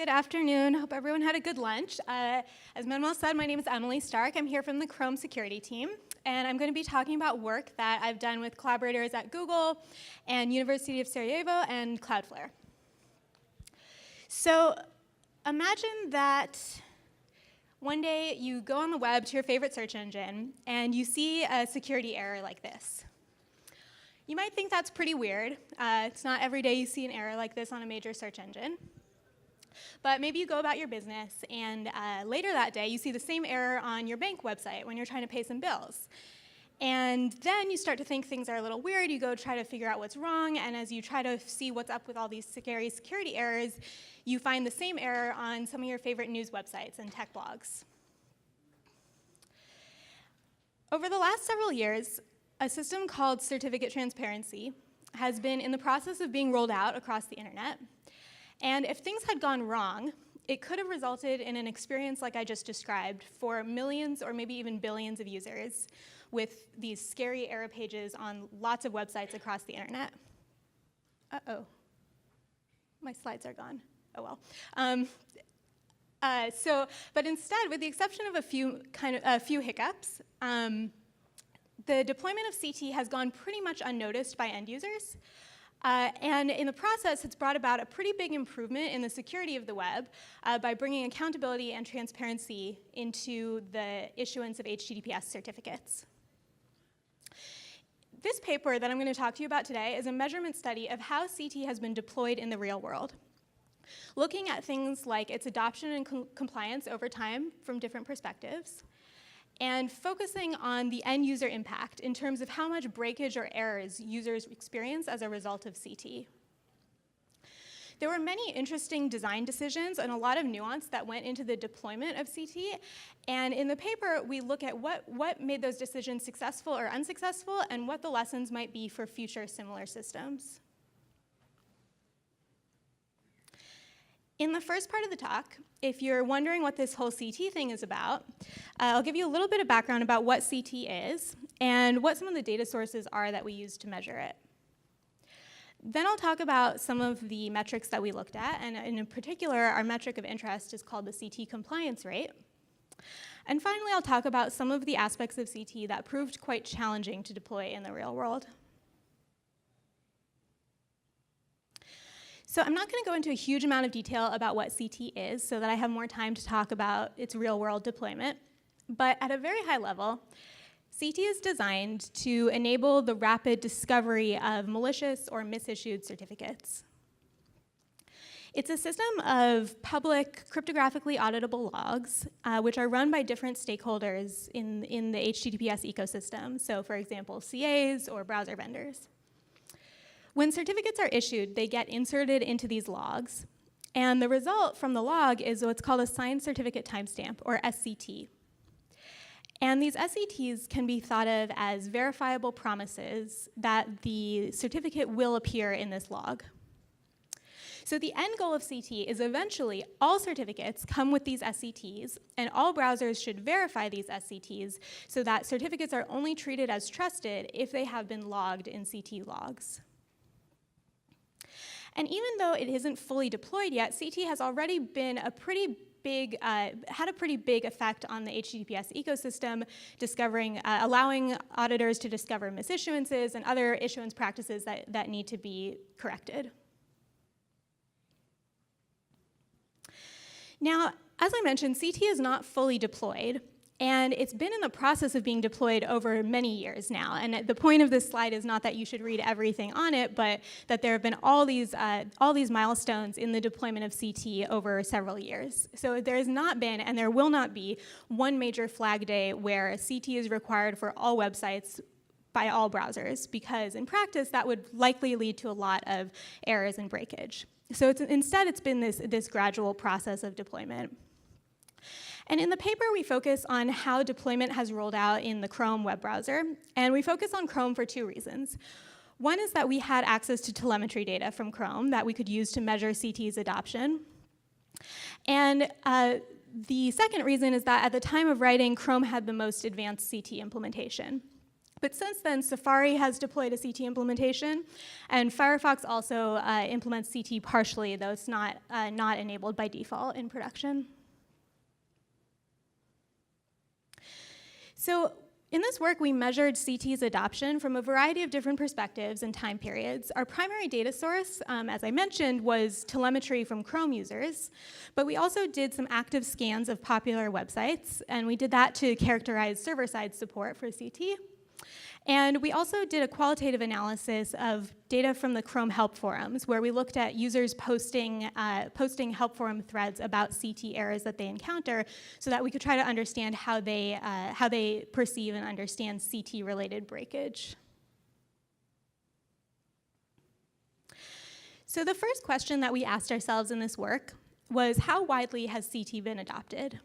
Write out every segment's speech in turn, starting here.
Good afternoon. Hope everyone had a good lunch. As Manuel said, my name is Emily Stark. I'm here from the Chrome security team, and I'm going to be talking about work that I've done with collaborators at Google and University of Sarajevo and Cloudflare. So imagine that one day you go on the web to your favorite search engine and you see a security error like this. You might think that's pretty weird. It's not every day you see an error like this on a major search engine. But maybe you go about your business, and later that day, you see the same error on your bank website when you're trying to pay some bills. And then you start to think things are a little weird. You go try to figure out what's wrong, and as you try to see what's up with all these scary security errors, you find the same error on some of your favorite news websites and tech blogs. Over the last several years, a system called certificate transparency has been in the process of being rolled out across the internet. And if things had gone wrong, it could have resulted in an experience like I just described for millions or maybe even billions of users with these scary error pages on lots of websites across the internet. Uh-oh, my slides are gone. Oh well. But instead, with the exception of a few hiccups, the deployment of CT has gone pretty much unnoticed by end users. And in the process, it's brought about a pretty big improvement in the security of the web by bringing accountability and transparency into the issuance of HTTPS certificates. This paper that I'm going to talk to you about today is a measurement study of how CT has been deployed in the real world, looking at things like its adoption and compliance over time from different perspectives, and focusing on the end user impact in terms of how much breakage or errors users experience as a result of CT. There were many interesting design decisions and a lot of nuance that went into the deployment of CT, and in the paper we look at what made those decisions successful or unsuccessful and what the lessons might be for future similar systems. In the first part of the talk, if you're wondering what this whole CT thing is about, I'll give you a little bit of background about what CT is and what some of the data sources are that we use to measure it. Then I'll talk about some of the metrics that we looked at, and in particular, our metric of interest is called the CT compliance rate. And finally, I'll talk about some of the aspects of CT that proved quite challenging to deploy in the real world. So I'm not going to go into a huge amount of detail about what CT is so that I have more time to talk about its real-world deployment. But at a very high level, CT is designed to enable the rapid discovery of malicious or misissued certificates. It's a system of public, cryptographically auditable logs, which are run by different stakeholders in the HTTPS ecosystem. So for example, CAs or browser vendors. When certificates are issued, they get inserted into these logs, and the result from the log is what's called a signed certificate timestamp, or SCT. And these SCTs can be thought of as verifiable promises that the certificate will appear in this log. So the end goal of CT is eventually all certificates come with these SCTs, and all browsers should verify these SCTs so that certificates are only treated as trusted if they have been logged in CT logs. And even though it isn't fully deployed yet, CT has already been had a pretty big effect on the HTTPS ecosystem, allowing auditors to discover misissuances and other issuance practices that need to be corrected. Now, as I mentioned, CT is not fully deployed, and it's been in the process of being deployed over many years now. And the point of this slide is not that you should read everything on it, but that there have been all these milestones in the deployment of CT over several years. So there has not been, and there will not be, one major flag day where CT is required for all websites by all browsers, because in practice, that would likely lead to a lot of errors and breakage. So instead, it's been this gradual process of deployment. And in the paper, we focus on how deployment has rolled out in the Chrome web browser, and we focus on Chrome for two reasons. One is that we had access to telemetry data from Chrome that we could use to measure CT's adoption. And the second reason is that at the time of writing, Chrome had the most advanced CT implementation. But since then, Safari has deployed a CT implementation, and Firefox also implements CT partially, though it's not enabled by default in production. So in this work, we measured CT's adoption from a variety of different perspectives and time periods. Our primary data source, as I mentioned, was telemetry from Chrome users, but we also did some active scans of popular websites, and we did that to characterize server-side support for CT. And we also did a qualitative analysis of data from the Chrome help forums, where we looked at users posting help forum threads about CT errors that they encounter, so that we could try to understand how they perceive and understand CT-related breakage. So the first question that we asked ourselves in this work was, how widely has CT been adopted?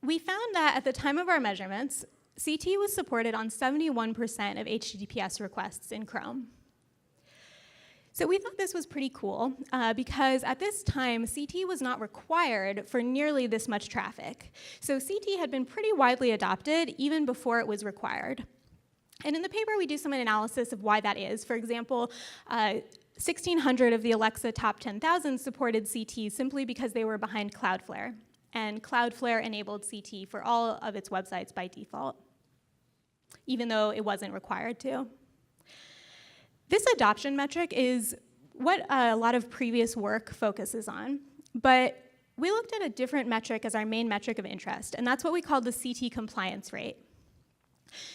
We found that at the time of our measurements, CT was supported on 71% of HTTPS requests in Chrome. So we thought this was pretty cool because at this time, CT was not required for nearly this much traffic. So CT had been pretty widely adopted even before it was required. And in the paper, we do some analysis of why that is. For example, 1,600 of the Alexa top 10,000 supported CT simply because they were behind Cloudflare. And Cloudflare enabled CT for all of its websites by default, even though it wasn't required to. This adoption metric is what a lot of previous work focuses on, but we looked at a different metric as our main metric of interest, and that's what we call the CT compliance rate.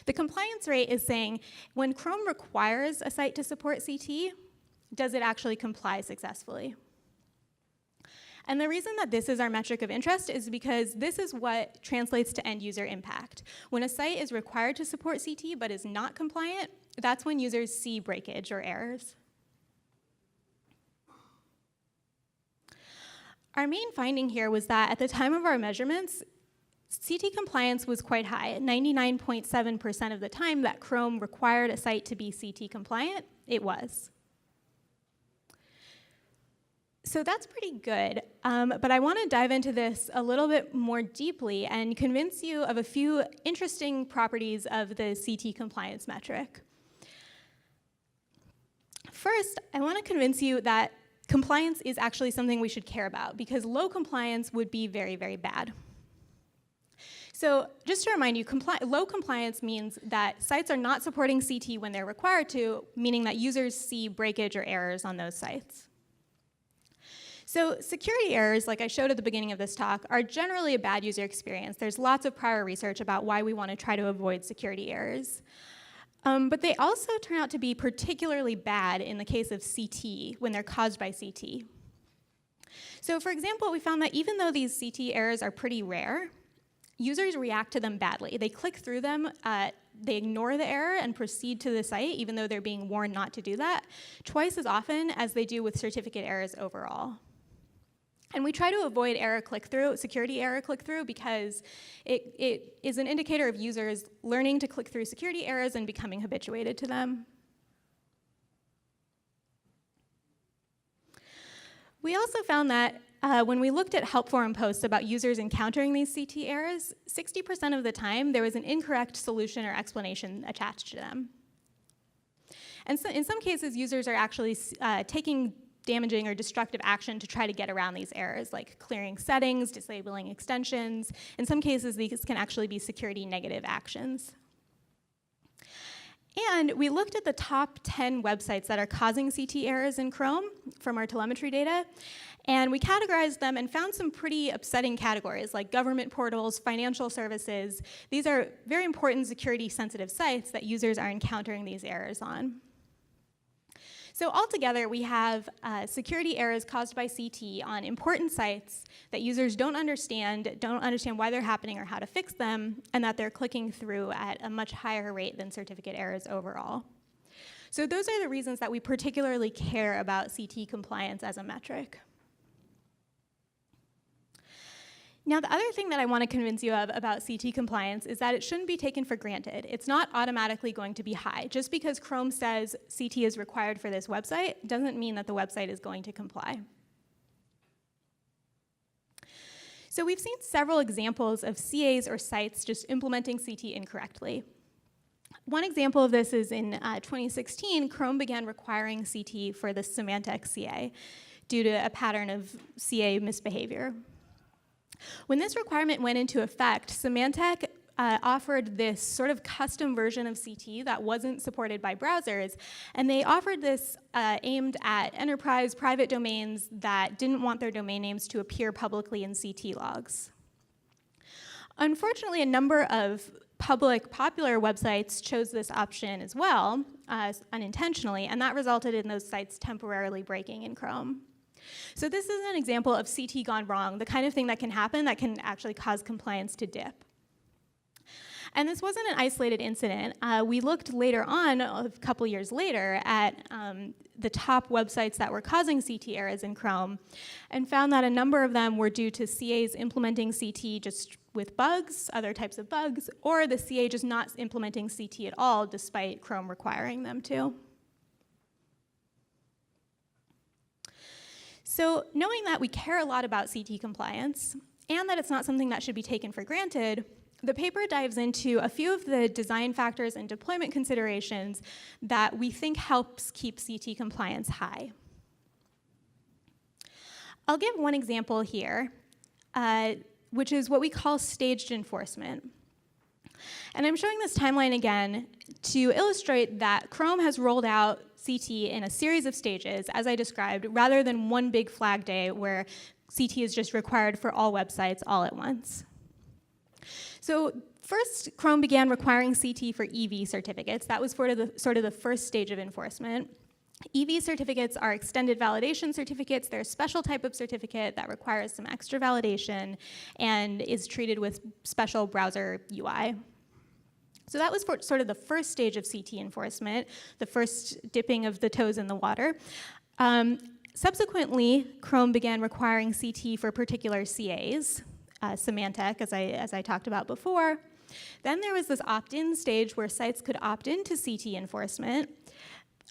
The compliance rate is saying, when Chrome requires a site to support CT, does it actually comply successfully? And the reason that this is our metric of interest is because this is what translates to end user impact. When a site is required to support CT but is not compliant, that's when users see breakage or errors. Our main finding here was that at the time of our measurements, CT compliance was quite high. 99.7% of the time that Chrome required a site to be CT compliant, it was. So that's pretty good, but I want to dive into this a little bit more deeply and convince you of a few interesting properties of the CT compliance metric. First, I want to convince you that compliance is actually something we should care about, because low compliance would be very, very bad. So just to remind you, low compliance means that sites are not supporting CT when they're required to, meaning that users see breakage or errors on those sites. So security errors, like I showed at the beginning of this talk, are generally a bad user experience. There's lots of prior research about why we want to try to avoid security errors. But they also turn out to be particularly bad in the case of CT, when they're caused by CT. So for example, we found that even though these CT errors are pretty rare, users react to them badly. They click through them, they ignore the error and proceed to the site, even though they're being warned not to do that, twice as often as they do with certificate errors overall. And we try to avoid error click-through, security error click-through, because it is an indicator of users learning to click through security errors and becoming habituated to them. We also found that when we looked at help forum posts about users encountering these CT errors, 60% of the time there was an incorrect solution or explanation attached to them. And so in some cases, users are actually taking damaging or destructive action to try to get around these errors, like clearing settings, disabling extensions. In some cases, these can actually be security negative actions. And we looked at the top 10 websites that are causing CT errors in Chrome from our telemetry data, and we categorized them and found some pretty upsetting categories, like government portals, financial services. These are very important security-sensitive sites that users are encountering these errors on. So altogether, we have security errors caused by CT on important sites that users don't understand why they're happening or how to fix them, and that they're clicking through at a much higher rate than certificate errors overall. So those are the reasons that we particularly care about CT compliance as a metric. Now, the other thing that I want to convince you of about CT compliance is that it shouldn't be taken for granted. It's not automatically going to be high. Just because Chrome says CT is required for this website doesn't mean that the website is going to comply. So So we've seen several examples of CAs or sites just implementing CT incorrectly. One example of this is in 2016, Chrome began requiring CT for the Symantec CA due to a pattern of CA misbehavior. When this requirement went into effect, Symantec offered this sort of custom version of CT that wasn't supported by browsers, and they offered this aimed at enterprise private domains that didn't want their domain names to appear publicly in CT logs. Unfortunately, a number of public popular websites chose this option as well, unintentionally, and that resulted in those sites temporarily breaking in Chrome. So this is an example of CT gone wrong, the kind of thing that can happen that can actually cause compliance to dip. And this wasn't an isolated incident. We looked later on, a couple years later, at the top websites that were causing CT errors in Chrome and found that a number of them were due to CAs implementing CT just with bugs, other types of bugs, or the CA just not implementing CT at all despite Chrome requiring them to. So knowing that we care a lot about CT compliance and that it's not something that should be taken for granted, the paper dives into a few of the design factors and deployment considerations that we think helps keep CT compliance high. I'll give one example here, which is what we call staged enforcement. And I'm showing this timeline again to illustrate that Chrome has rolled out CT in a series of stages, as I described, rather than one big flag day where CT is just required for all websites all at once. So first, Chrome began requiring CT for EV certificates. That was sort of the first stage of enforcement. EV certificates are extended validation certificates. They're a special type of certificate that requires some extra validation and is treated with special browser UI. So that was sort of the first stage of CT enforcement, the first dipping of the toes in the water. Subsequently, Chrome began requiring CT for particular CAs, Symantec, as I talked about before. Then there was this opt-in stage where sites could opt into CT enforcement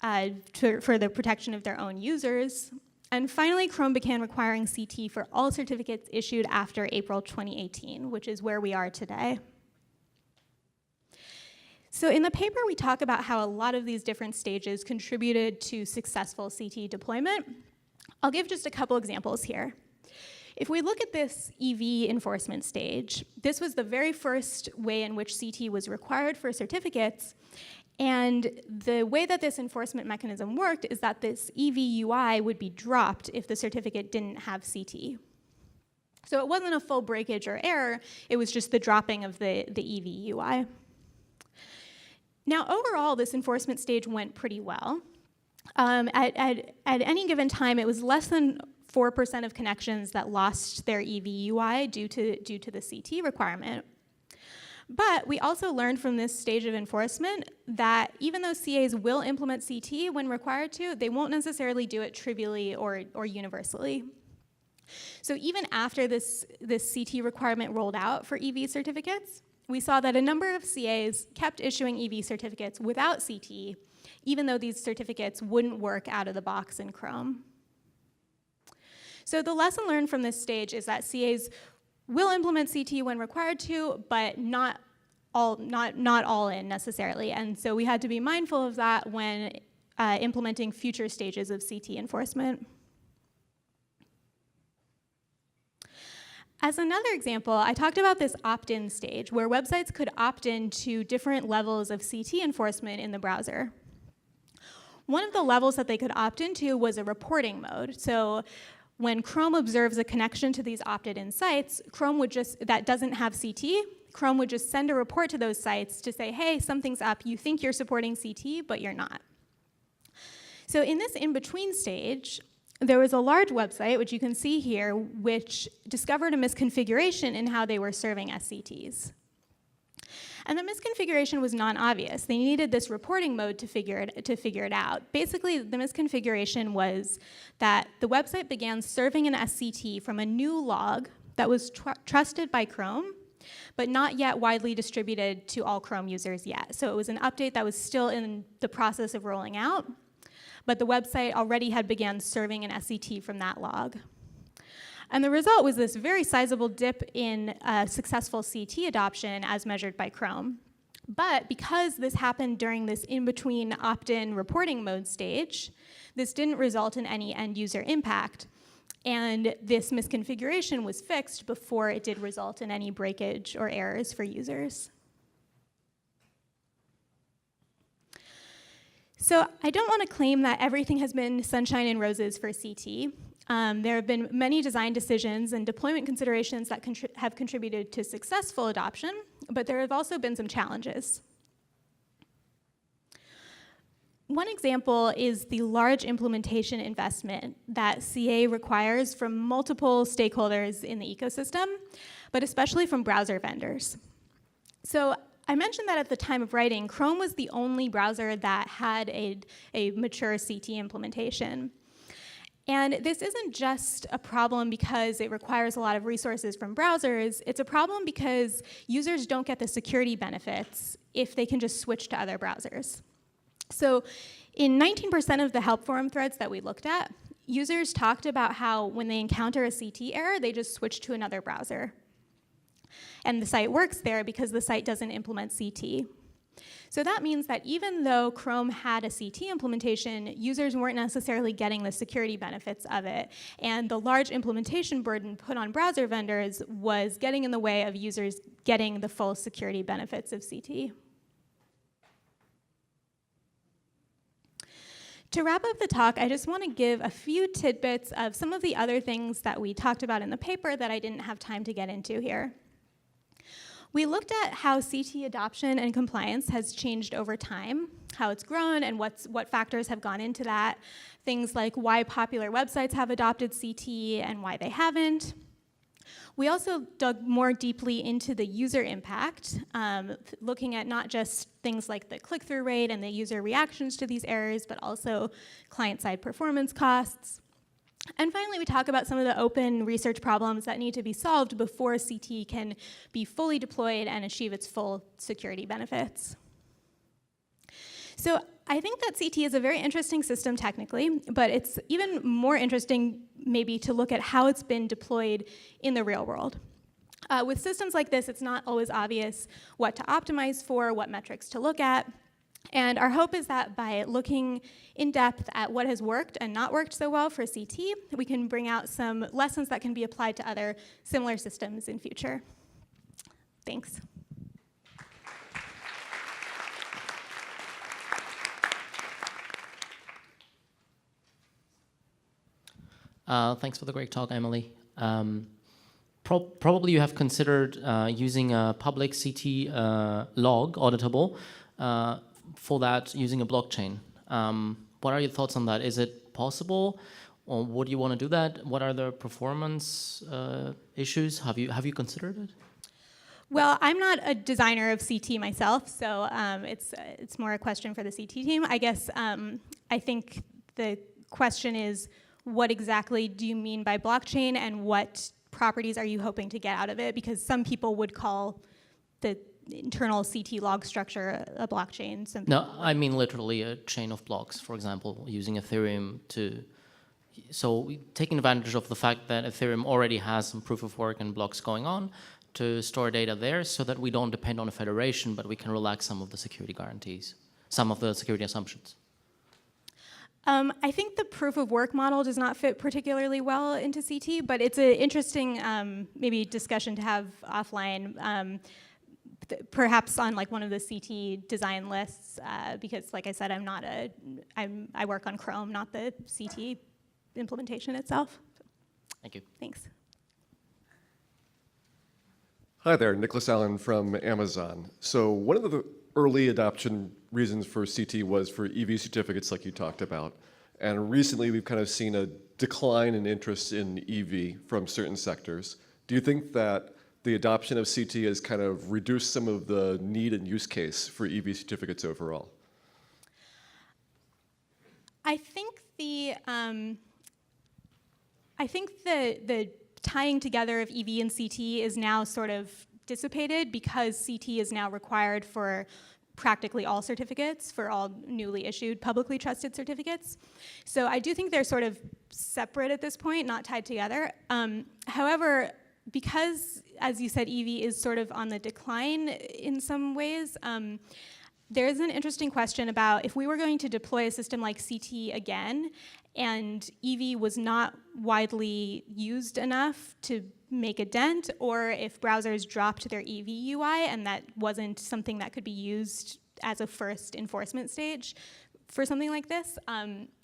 for the protection of their own users. And finally, Chrome began requiring CT for all certificates issued after April 2018, which is where we are today. So in the paper, we talk about how a lot of these different stages contributed to successful CT deployment. I'll give just a couple examples here. If we look at this EV enforcement stage, this was the very first way in which CT was required for certificates. And the way that this enforcement mechanism worked is that this EV UI would be dropped if the certificate didn't have CT. So it wasn't a full breakage or error, it was just the dropping of the EV UI. Now, overall, this enforcement stage went pretty well. At any given time, it was less than 4% of connections that lost their EV UI due to the CT requirement. But we also learned from this stage of enforcement that even though CAs will implement CT when required to, they won't necessarily do it trivially or universally. So even after this CT requirement rolled out for EV certificates, we saw that a number of CAs kept issuing EV certificates without CT, even though these certificates wouldn't work out of the box in Chrome. So the lesson learned from this stage is that CAs will implement CT when required to, but not all in necessarily. And so we had to be mindful of that when implementing future stages of CT enforcement. As another example, I talked about this opt-in stage where websites could opt in to different levels of CT enforcement in the browser. One of the levels that they could opt into was a reporting mode. So when Chrome observes a connection to these opted-in sites, that doesn't have CT, Chrome would just send a report to those sites to say, hey, something's up, you think you're supporting CT, but you're not. So in this in-between stage, there was a large website, which you can see here, which discovered a misconfiguration in how they were serving SCTs. And the misconfiguration was non-obvious. They needed this reporting mode to figure it out. Basically, the misconfiguration was that the website began serving an SCT from a new log that was trusted by Chrome, but not yet widely distributed to all Chrome users yet. So it was an update that was still in the process of rolling out, but the website already had began serving an SCT from that log. And the result was this very sizable dip in successful CT adoption as measured by Chrome. But because this happened during this in-between opt-in reporting mode stage, this didn't result in any end-user impact. And this misconfiguration was fixed before it did result in any breakage or errors for users. So I don't want to claim that everything has been sunshine and roses for CT. There have been many design decisions and deployment considerations that have contributed to successful adoption, but there have also been some challenges. One example is the large implementation investment that CA requires from multiple stakeholders in the ecosystem, but especially from browser vendors. So I mentioned that at the time of writing, Chrome was the only browser that had a mature CT implementation. And this isn't just a problem because it requires a lot of resources from browsers. It's a problem because users don't get the security benefits if they can just switch to other browsers. So in 19% of the help forum threads that we looked at, users talked about how when they encounter a CT error, they just switch to another browser. And the site works there because the site doesn't implement CT. So that means that even though Chrome had a CT implementation, users weren't necessarily getting the security benefits of it. And the large implementation burden put on browser vendors was getting in the way of users getting the full security benefits of CT. To wrap up the talk, I just want to give a few tidbits of some of the other things that we talked about in the paper that I didn't have time to get into here. We looked at how CT adoption and compliance has changed over time, how it's grown and what factors have gone into that, things like why popular websites have adopted CT and why they haven't. We also dug more deeply into the user impact, looking at not just things like the click-through rate and the user reactions to these errors, but also client-side performance costs. And finally, we talk about some of the open research problems that need to be solved before CT can be fully deployed and achieve its full security benefits. So I think that CT is a very interesting system technically, but it's even more interesting maybe to look at how it's been deployed in the real world. With systems like this, it's not always obvious what to optimize for, what metrics to look at. And our hope is that by looking in depth at what has worked and not worked so well for CT, we can bring out some lessons that can be applied to other similar systems in future. Thanks. Thanks for the great talk, Emily. Probably you have considered using a public CT log, auditable, for that using a blockchain. What are your thoughts on that? Is it possible, or would you want to do that? What are the performance issues? Have you considered it? Well, I'm not a designer of CT myself, so it's more a question for the CT team. I guess I think the question is, what exactly do you mean by blockchain, and what properties are you hoping to get out of it? Because some people would call the internal CT log structure a blockchain. No, I mean literally a chain of blocks, for example, using Ethereum to... So taking advantage of the fact that Ethereum already has some proof of work and blocks going on to store data there so that we don't depend on a federation, but we can relax some of the security guarantees, some of the security assumptions. I think the proof of work model does not fit particularly well into CT, but it's an interesting maybe discussion to have offline, perhaps on like one of the CT design lists, because like I said, I work on Chrome, not the CT implementation itself. Thank you. Thanks. Hi there, Nicholas Allen from Amazon. So one of the early adoption reasons for CT was for EV certificates like you talked about. And recently we've kind of seen a decline in interest in EV from certain sectors. Do you think that the adoption of CT has kind of reduced some of the need and use case for EV certificates overall? I think the tying together of EV and CT is now sort of dissipated because CT is now required for practically all certificates for all newly issued publicly trusted certificates. So I do think they're sort of separate at this point, not tied together. However, because, as you said, EV is sort of on the decline in some ways, there's an interesting question about if we were going to deploy a system like CT again, and EV was not widely used enough to make a dent, or if browsers dropped their EV UI and that wasn't something that could be used as a first enforcement stage for something like this,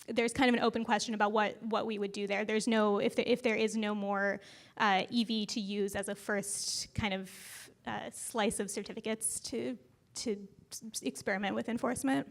there's kind of an open question about what we would do there. There's no, if there is no more EV to use as a first kind of slice of certificates to experiment with enforcement.